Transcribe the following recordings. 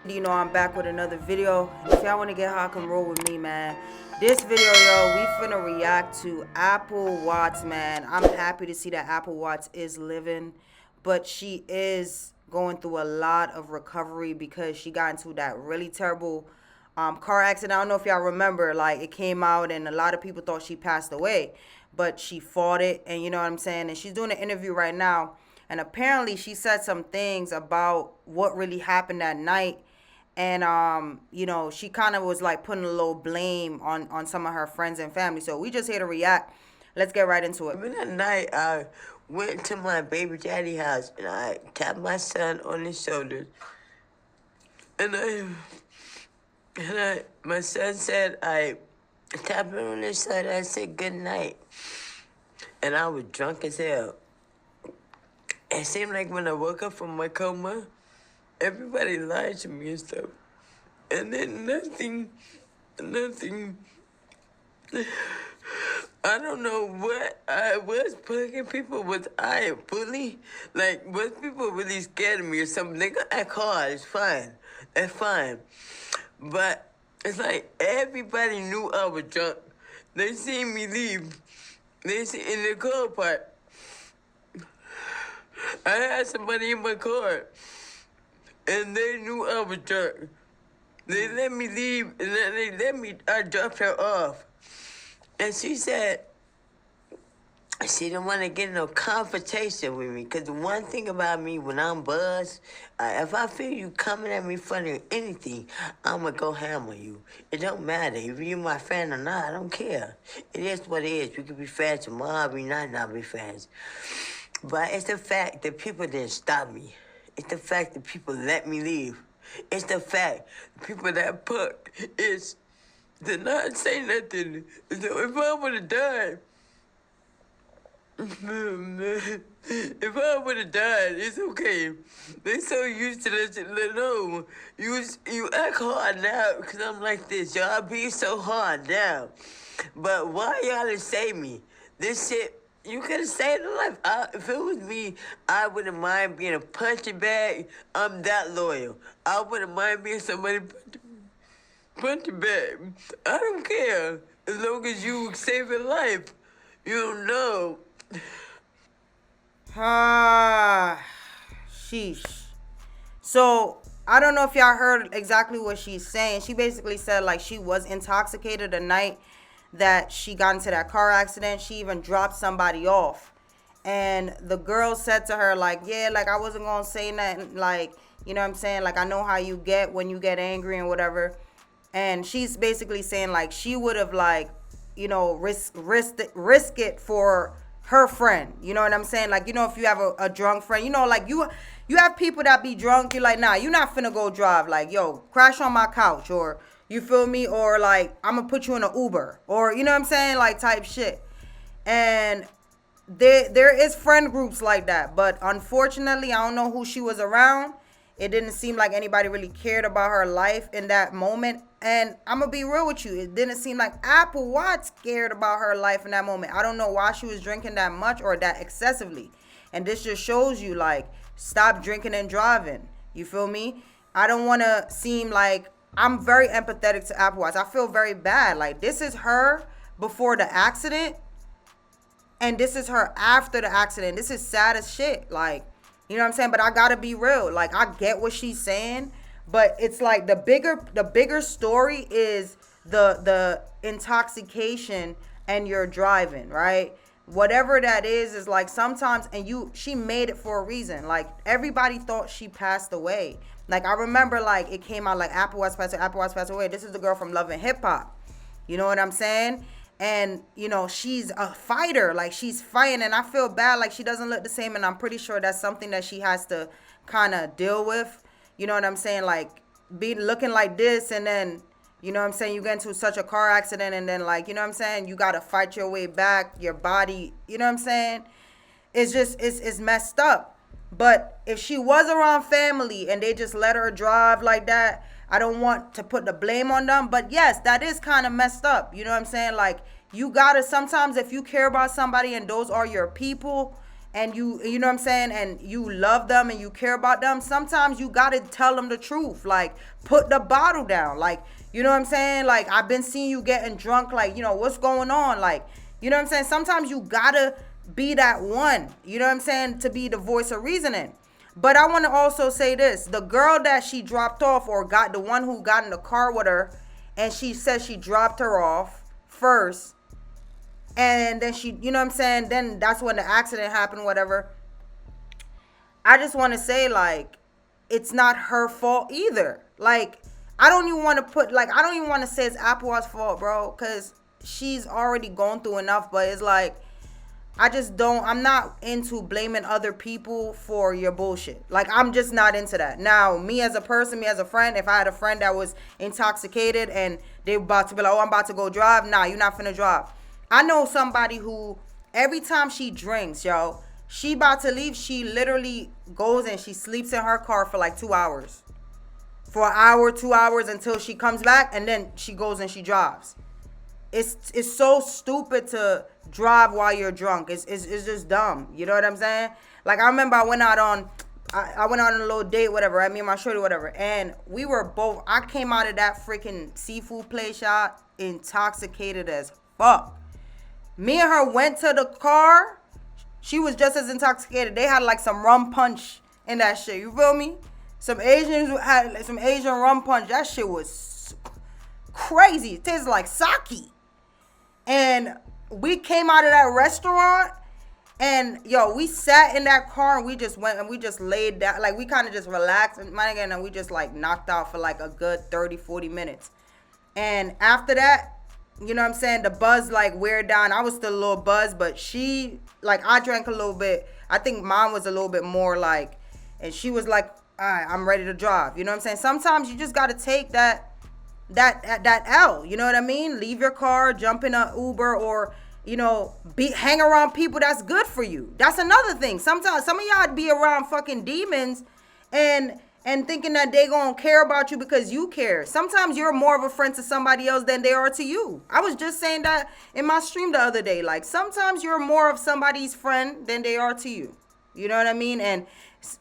You know, I'm back with another video. If y'all want to get hot, come roll with me, man. This video, yo, we finna react to Apple Watts, man. I'm happy to see that Apple Watts is living, but she is going through a lot of recovery because she got into that really terrible car accident. I don't know if y'all remember, like, it came out and a lot of people thought she passed away, but she fought it, and you know what I'm saying? And she's doing an interview right now, and apparently she said some things about what really happened that night. And you know, she kind of was like putting a little blame on some of her friends and family. So we just here to react. Let's get right into it. That night, I went to my baby daddy house and I tapped my son on his shoulders. My son said, I tapped him on his shoulder. I said, good night. And I was drunk as hell. It seemed like when I woke up from my coma, everybody lied to me and stuff. And then nothing, I don't know what I was bugging people. Was I a bully? Like, was people really scared of me or something? They got that car, it's fine. That's fine. But it's like everybody knew I was drunk. They seen me leave. They see in the car part. I had somebody in my car. And they knew I was drunk. They let me leave, and then I dropped her off. And she said she didn't want to get no confrontation with me. Because the one thing about me, when I'm buzzed, if I feel you coming at me funny or anything, I'm going to go ham on you. It don't matter if you're my fan or not. I don't care. It is what it is. We could be fans tomorrow, we not be fans. But it's the fact that people didn't stop me. It's the fact that people let me leave. It's the fact the people that put is to not say nothing. So if I would have died, if I would have died, it's okay. They so used to that shit. No, you act hard now because I'm like this. Y'all be so hard now. But why y'all didn't save me? This shit. You could have saved a life. If it was me, I wouldn't mind being a punching bag. I'm that loyal. I wouldn't mind being somebody punching bag. I don't care. As long as you save a life. You don't know. Sheesh. So I don't know if y'all heard exactly what she's saying. She basically said like she was intoxicated the night that she got into that car accident. She even dropped somebody off. And the girl said to her, like, yeah, like, I wasn't going to say nothing. Like, you know what I'm saying? Like, I know how you get when you get angry and whatever. And she's basically saying, like, she would have, like, you know, risk it for her friend. You know what I'm saying? Like, you know, if you have a drunk friend, you know, like, you have people that be drunk. You're like, nah, you're not finna go drive. Like, yo, crash on my couch, or you feel me? Or like, I'm gonna put you in an Uber, or you know what I'm saying? Like, type shit. And there is friend groups like that, but unfortunately, I don't know who she was around. It didn't seem like anybody really cared about her life in that moment. And I'm gonna be real with you, it didn't seem like Apple Watts cared about her life in that moment. I don't know why she was drinking that much or that excessively. And this just shows you, like, stop drinking and driving. You feel me? I don't want to seem like I'm very empathetic to Apple Watts. I feel very bad. Like, this is her before the accident, and this is her after the accident. This is sad as shit. Like, you know what I'm saying? But I gotta be real. Like, I get what she's saying, but it's like the bigger story is the intoxication and your driving, right? Whatever that is like sometimes, and she made it for a reason. Like, everybody thought she passed away. Like, I remember, like, it came out like Apple Watts passed away. This is the girl from Love and Hip Hop. You know what I'm saying? And, you know, she's a fighter. Like, she's fighting. And I feel bad. Like, she doesn't look the same. And I'm pretty sure that's something that she has to kind of deal with. You know what I'm saying? Like, be looking like this. And then, you know what I'm saying, you get into such a car accident. And then, like, you know what I'm saying, you got to fight your way back. Your body, you know what I'm saying? It's just, it's messed up. But if she was around family and they just let her drive like that, I don't want to put the blame on them. But yes, that is kind of messed up. You know what I'm saying? Like, you gotta, sometimes if you care about somebody and those are your people, and you know what I'm saying, and you love them and you care about them, sometimes you gotta tell them the truth. Like, put the bottle down. Like, you know what I'm saying? Like, I've been seeing you getting drunk. Like, what's going on? Like, you know what I'm saying? Sometimes you gotta be that one, you know what I'm saying, to be the voice of reasoning. But I want to also say this: the girl that she dropped off, or got the one who got in the car with her, and she said she dropped her off first, and then she, you know what I'm saying, then that's when the accident happened, whatever. I just want to say, like, it's not her fault either. Like, I don't even want to I don't even want to say it's Apple Watch's fault, bro, because she's already gone through enough. But it's like, I'm not into blaming other people for your bullshit. Like, I'm just not into that. Now, me as a person, me as a friend, if I had a friend that was intoxicated and they were about to be like, oh, I'm about to go drive. Nah, you're not finna drive. I know somebody who, every time she drinks, yo, she about to leave, she literally goes and she sleeps in her car for like 2 hours. For an hour, 2 hours, until she comes back, and then she goes and she drives. It's so stupid to drive while you're drunk. It's just dumb. You know what I'm saying? Like, I remember I went out on a little date, whatever, right? Me and my shorty, whatever. And I came out of that freaking seafood place shop intoxicated as fuck. Me and her went to the car. She was just as intoxicated. They had like some rum punch in that shit. You feel me? Some Asians had like some Asian rum punch. That shit was crazy. It tasted like sake. And we came out of that restaurant, and yo, we sat in that car and we just went and we just laid down. Like, we kind of just relaxed and we just like knocked out for like a good 30-40 minutes. And after that, you know what I'm saying, the buzz like weared down. I was still a little buzzed, but I drank a little bit. I think mine was a little bit more like, and she was like, all right, I'm ready to drive. You know what I'm saying? Sometimes you just got to take that L, you know what I mean? Leave your car, jump in a Uber, or hang around people that's good for you. That's another thing. Sometimes some of y'all be around fucking demons and thinking that they gonna care about you because you care. Sometimes you're more of a friend to somebody else than they are to you. I was just saying that in my stream the other day. Like, sometimes you're more of somebody's friend than they are to you. You know what I mean? And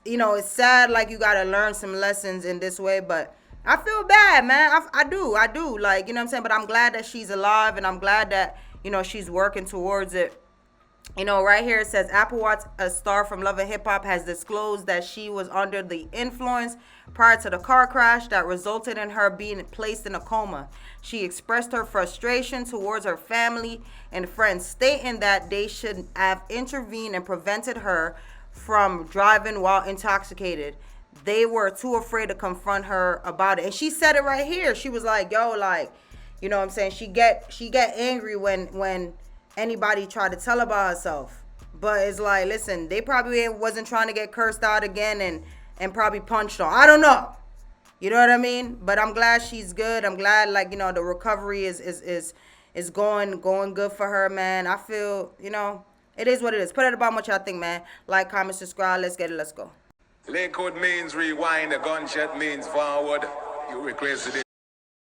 it's sad, like, you gotta learn some lessons in this way, but I feel bad, man. I do. Like, you know what I'm saying? But I'm glad that she's alive, and I'm glad that, she's working towards it. Right here it says, Apple Watch, a star from Love and Hip Hop, has disclosed that she was under the influence prior to the car crash that resulted in her being placed in a coma. She expressed her frustration towards her family and friends, stating that they should have intervened and prevented her from driving while intoxicated. They were too afraid to confront her about it. And she said it right here. She was like, yo, like, you know what I'm saying? She get angry when anybody try to tell about herself. But it's like, listen, they probably wasn't trying to get cursed out again and probably punched her. I don't know. You know what I mean? But I'm glad she's good. I'm glad, like, the recovery is going good for her, man. I feel, it is what it is. Put it about what y'all think, man. Like, comment, subscribe. Let's get it. Let's go. Lakewood means rewind, a gunshot means forward. You requested it.